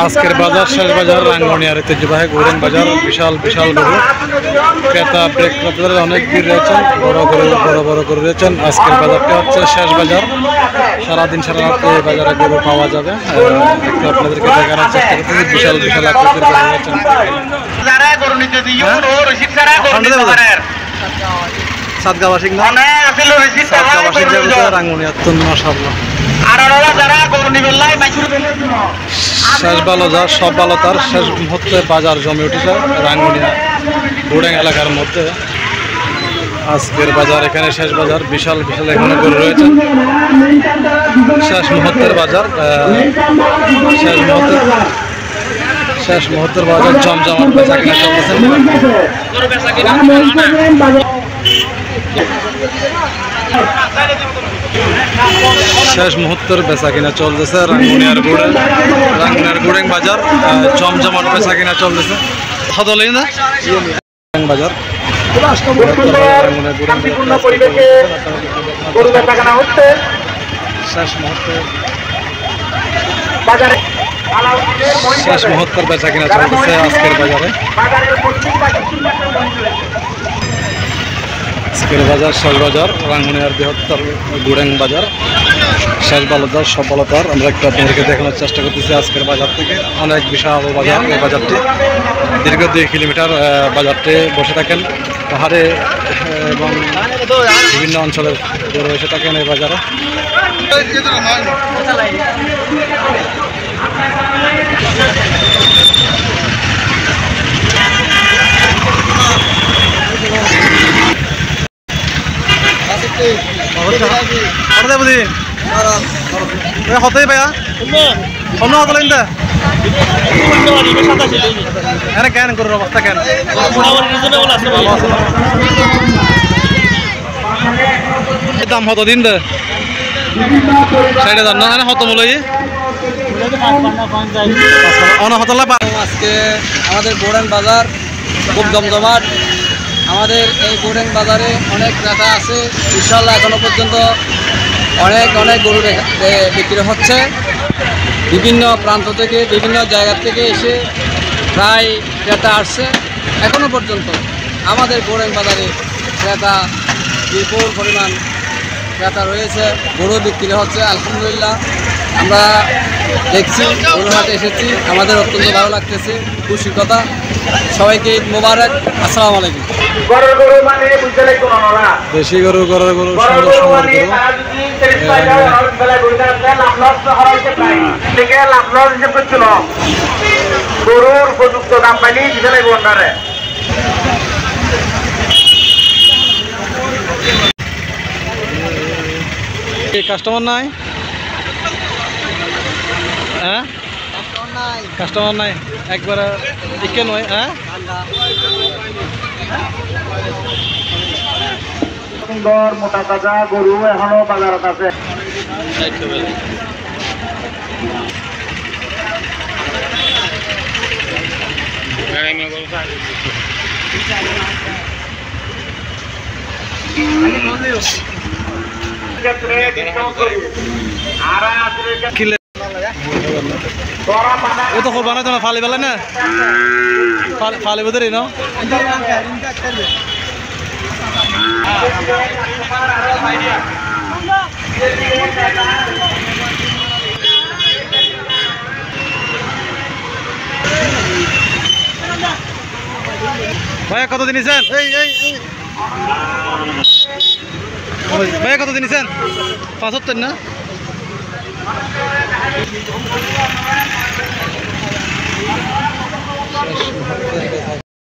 আজকের বাজার শেষ বাজার রাঙ্গুনিয়ার ঐতিহ্যবাহী গৌরেন বাজার বিশাল বিশাল গরু ক্রেতা বিক্রেতাদের অনেক ভিড় রয়েছেন বড় বড় গরু রয়েছেন। আজকের বাজারটা হচ্ছে শেষ বাজার, সারাদিন সারা রাত এই বাজারে গরু পাওয়া যাবে। একটু আপনাদেরকে দেখানোর চেষ্টা করতেছি বিশাল বিশাল আকৃতির গরু রয়েছেন। সাতগাবাসিক রাঙ্গুনিয়ার মাশাআল্লাহ শেষ ভালো যার সব ভালো তার শেষ মুহূর্তে বাজার জমে উঠেছে রাঙ্গুনিয়া গুড়েং এলাকার মধ্যে। আজকের বাজার এখানে শেষ বাজার, বিশাল বিশাল এখানে গরু রয়েছে। শেষ মুহূর্তের বাজার, শেষ মুহূর্তের বাজার জমজমাট বেচা কিনা চলতেছে। শেষ মুহূর্তের বেচা কিনা চলতেছে রাঙ্গুনিয়ার গুড়েং বাজার, জমজমাট বেচা কিনা চলতেছে। সদলেই না বাজার শেষ মুহূর্তের বেচা কিনা চলতেছে আজকের বাজারে। আজকের বাজার শেষ বাজার রাঙ্গুনিয়ার বৃহত্তর গুড়েং বাজার, শেষ বাজার সব বালতার। আমরা একটু আপনাদেরকে দেখানোর চেষ্টা করতেছি আজকের বাজার থেকে। অনেক বিশাল বাজার এই বাজারটি, দীর্ঘ 2 কিলোমিটার বাজারটি বসে থাকেন। পাহাড়ে এবং বিভিন্ন অঞ্চলের গরু এসে থাকেন এই বাজারে। হতেই ভাইয়া অন্য হতো লাইনটা এখানে কেন গরুর অবস্থা কেন দাম হতো দিন দে 60,000 না হতো মূল্য আজকে আমাদের গুড়েং বাজার খুব জমজমাট। আমাদের এই গুড়েং বাজারে অনেক ক্রেতা আছে, ইনশাআল্লাহ এখনো পর্যন্ত অনেক গরু বিক্রি হচ্ছে। বিভিন্ন প্রান্ত থেকে বিভিন্ন জায়গা থেকে এসে প্রায় ক্রেতা আসছে। এখনো পর্যন্ত আমাদের গুড়েং বাজারে ক্রেতা বিপুল পরিমাণ ক্রেতা রয়েছে, গরু বিক্রি হচ্ছে আলহামদুলিল্লাহ। আমরা দেখছি গরুহাটে এসেছি, আমাদের অত্যন্ত ভালো লাগতেছে, খুশির কথা। সবাইকে ঈদ মোবারক, আসসালামু আলাইকুম। দেশি গরু গরুর গরু সুন্দর সুন্দর গরুর উপযুক্ত দাম পাইনি দিতে বন্ধারে কাস্টমার নাই, হ্যাঁ কাস্টমার নাই একবার টিকে নয়। হ্যাঁ সুন্দর মোটা তাজা গরু এখনো বাজারত আছে। ও তো করবা না তোমার ফালি বেলা না ফালি বোধ না ভাইয়া কত দিনিছেন? ভাইয়া কত দিনিছেন? 75 না?